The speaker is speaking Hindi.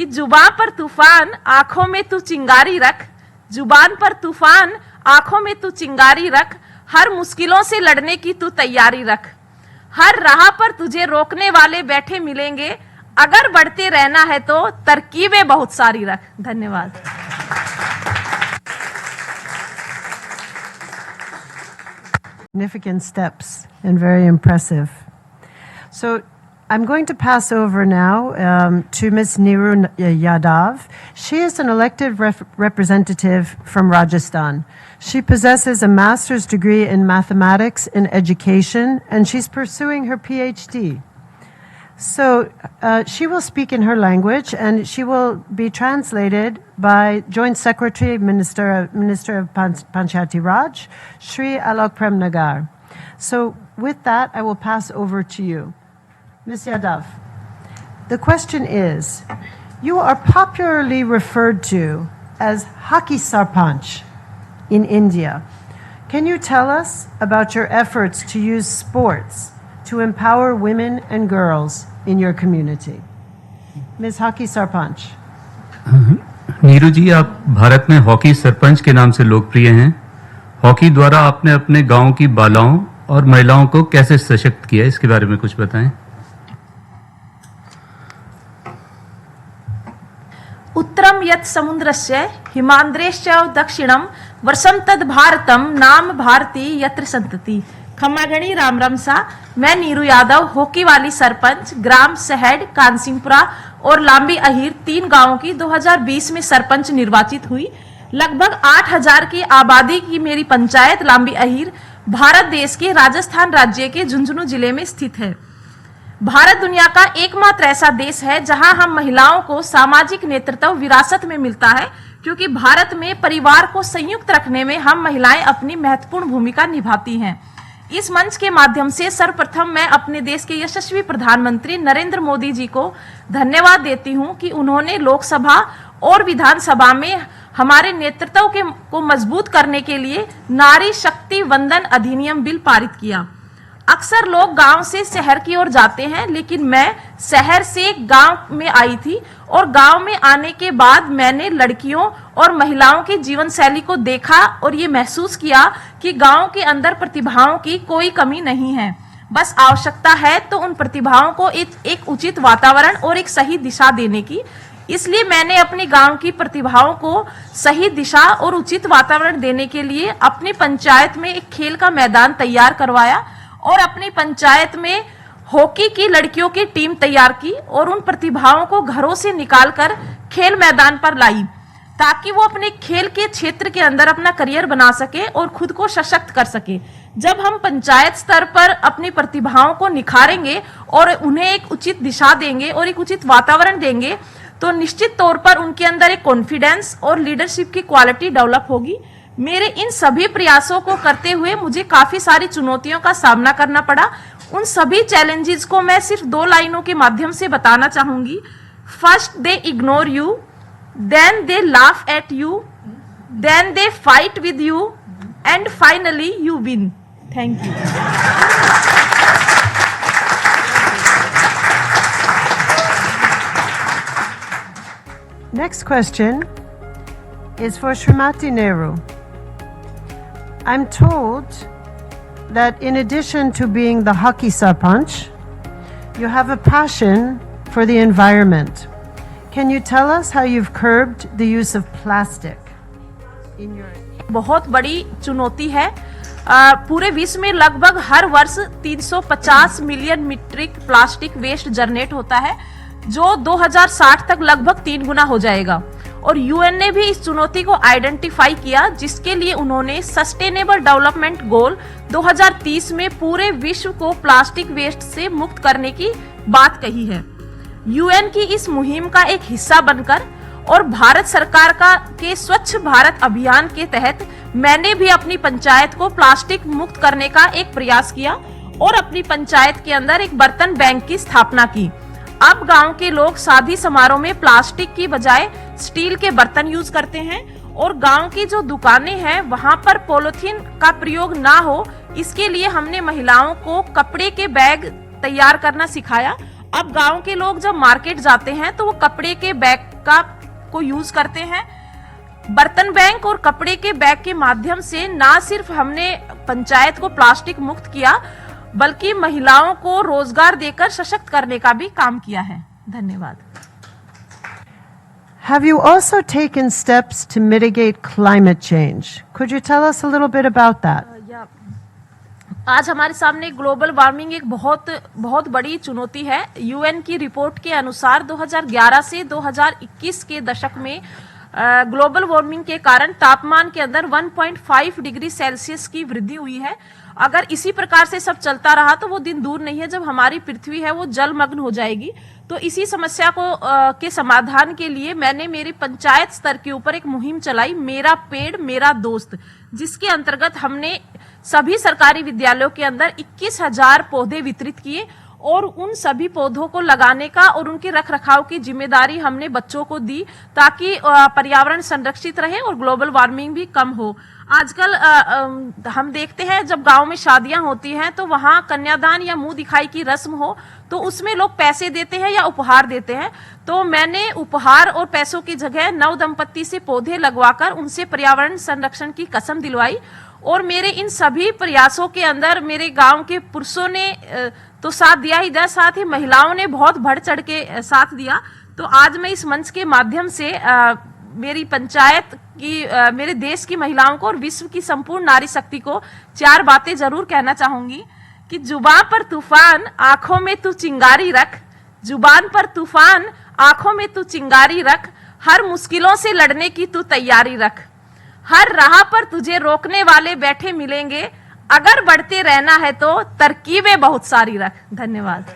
कि जुबान पर तूफान आंखों में तू चिंगारी रख, जुबान पर तूफान आंखों में तू चिंगारी रख, हर मुश्किलों से लड़ने की तू तैयारी रख, हर राह पर तुझे रोकने वाले बैठे मिलेंगे, अगर बढ़ते रहना है तो तरकीबें बहुत सारी रख। धन्यवाद। Significant steps and very impressive. So I'm going to pass over now to Ms. Neeru Yadav. She is an elected representative from Rajasthan. She possesses a master's degree in mathematics in education, and she's pursuing her PhD. So she will speak in her language, and she will be translated by Joint Secretary, Minister of Panchayati Raj, Shri Alok Prem Nagar. So with that, I will pass over to you. Ms. Yadav, the question is, you are popularly referred to as Hockey Sarpanch in India. Can you tell us about your efforts to use sports to empower women and girls in your community? Ms. Hockey Sarpanch. Neeru जी, आप भारत में हॉकी सरपंच के नाम से लोकप्रिय हैं। हॉकी द्वारा आपने अपने गांव की बालाओं और महिलाओं को कैसे सशक्त किया, इसके बारे में कुछ बताएं। उत्तरम यत् समुद्रस्य हिमांद्रेश्च दक्षिणम वर्षम तद भारतम नाम भारती यत्र संतति। खम्मागणी राम राम सा। मैं नीरू यादव, हॉकी वाली सरपंच, ग्राम सहड, कानसिंहपुरा और लांबी अहीर 3 गांवों की 2020 में सरपंच निर्वाचित हुई। लगभग 8000 की आबादी की मेरी पंचायत लांबी अहीर भारत देश के राजस्थान राज्य के झुंझुनू जिले में स्थित है। भारत दुनिया का एकमात्र ऐसा देश है जहां हम महिलाओं को सामाजिक नेतृत्व विरासत में मिलता है, क्योंकि भारत में परिवार को संयुक्त रखने में हम महिलाएं अपनी महत्वपूर्ण भूमिका निभाती हैं। इस मंच के माध्यम से सर्वप्रथम मैं अपने देश के यशस्वी प्रधानमंत्री नरेंद्र मोदी जी को धन्यवाद देती हूं कि उन्होंने लोकसभा और विधानसभा में हमारे नेतृत्व को मजबूत करने के लिए नारी शक्ति वंदन अधिनियम बिल पारित किया। अक्सर लोग गांव से शहर की ओर जाते हैं, लेकिन मैं शहर से गांव में आई थी और गांव में आने के बाद मैंने लड़कियों और महिलाओं की जीवन शैली को देखा और ये महसूस किया कि गांव के अंदर प्रतिभाओं की कोई कमी नहीं है। बस आवश्यकता है तो उन प्रतिभाओं को एक उचित वातावरण और एक सही दिशा देने की। इसलिए मैंने अपने गांव की प्रतिभाओं को सही दिशा और उचित वातावरण देने के लिए अपनी पंचायत में एक खेल का मैदान तैयार करवाया और अपनी पंचायत में हॉकी की लड़कियों की टीम तैयार की और उन प्रतिभाओं को घरों से निकालकर खेल मैदान पर लाई, ताकि वो अपने खेल के क्षेत्र के अंदर अपना करियर बना सके और खुद को सशक्त कर सके। जब हम पंचायत स्तर पर अपनी प्रतिभाओं को निखारेंगे और उन्हें एक उचित दिशा देंगे और एक उचित वातावरण देंगे, तो निश्चित तौर पर उनके अंदर एक कॉन्फिडेंस और लीडरशिप की क्वालिटी डेवलप होगी। मेरे इन सभी प्रयासों को करते हुए मुझे काफी सारी चुनौतियों का सामना करना पड़ा। उन सभी चैलेंजेस को मैं सिर्फ 2 लाइनों के माध्यम से बताना चाहूंगी। First, they ignore you, then they laugh at you, then they fight with you, and finally you win. Thank you. Next question is for Srimati Nehru. I'm told that in addition to being the hockey sarpanch, you have a passion for the environment. Can you tell us how you've curbed the use of plastic in your... बहुत बड़ी चुनौती है। पूरे विश्व में लगभग हर वर्ष 350 million metric plastic waste generate होता है, जो 2060 तक लगभग 3 गुना हो जाएगा। और यूएन ने भी इस चुनौती को आइडेंटिफाई किया, जिसके लिए उन्होंने सस्टेनेबल डेवलपमेंट गोल 2030 में पूरे विश्व को प्लास्टिक वेस्ट से मुक्त करने की बात कही है। यूएन की इस मुहिम का एक हिस्सा बनकर और भारत सरकार के स्वच्छ भारत अभियान के तहत मैंने भी अपनी पंचायत को प्लास्टिक मुक्त करने का एक प्रयास किया और अपनी पंचायत के अंदर एक बर्तन बैंक की स्थापना की। अब गांव के लोग शादी समारोह में प्लास्टिक की बजाय स्टील के बर्तन यूज करते हैं और गांव की जो दुकानें हैं वहां पर पॉलीथीन का प्रयोग ना हो, इसके लिए हमने महिलाओं को कपड़े के बैग तैयार करना सिखाया। अब गांव के लोग जब मार्केट जाते हैं तो वो कपड़े के बैग का को यूज करते हैं। बर्तन बैंक और कपड़े के बैग के माध्यम से ना सिर्फ हमने पंचायत को प्लास्टिक मुक्त किया, बल्कि महिलाओं को रोजगार देकर सशक्त करने का भी काम किया है। धन्यवाद। Have you also taken steps to mitigate climate change? Could you tell us a little bit about that? आज हमारे सामने ग्लोबल वार्मिंग एक बहुत बड़ी चुनौती है। यूएन की रिपोर्ट के अनुसार 2011 से 2021 के दशक में ग्लोबल वार्मिंग के कारण तापमान के अंदर 1.5 डिग्री सेल्सियस की वृद्धि हुई है। अगर इसी प्रकार से सब चलता रहा तो वो दिन दूर नहीं है जब हमारी पृथ्वी है वो जलमग्न हो जाएगी। तो इसी समस्या को के समाधान के लिए मैंने मेरी पंचायत स्तर के ऊपर एक मुहिम चलाई, मेरा पेड़ मेरा दोस्त, जिसके अंतर्गत हमने सभी सरकारी विद्यालयों के अंदर 21,000 पौधे वितरित किए और उन सभी पौधों को लगाने का और उनके रखरखाव की जिम्मेदारी हमने बच्चों को दी, ताकि पर्यावरण संरक्षित रहे और ग्लोबल वार्मिंग भी कम हो। आजकल हम देखते हैं जब गांव में शादियां होती हैं तो वहां कन्यादान या मुंह दिखाई की रस्म हो तो उसमें लोग पैसे देते हैं या उपहार देते हैं। तो मैंने उपहार और पैसों की जगह नव दंपत्ति से पौधे लगवाकर उनसे पर्यावरण संरक्षण की कसम दिलवाई। और मेरे इन सभी प्रयासों के अंदर मेरे गांव के पुरुषों ने तो साथ दिया ही दिया, साथ ही महिलाओं ने बहुत बढ़ चढ़ के साथ दिया। तो आज मैं इस मंच के माध्यम से मेरी पंचायत की, मेरे देश की महिलाओं को और विश्व की संपूर्ण नारी शक्ति को 4 बातें जरूर कहना चाहूंगी कि जुबान पर तूफान, आंखों में तू चिंगारी रख। जुबान पर तूफान, आंखों में तू चिंगारी रख। हर मुश्किलों से लड़ने की तू तैयारी रख। हर राह पर तुझे रोकने वाले बैठे मिलेंगे। अगर बढ़ते रहना है तो तरकीबें बहुत सारी रख। धन्यवाद।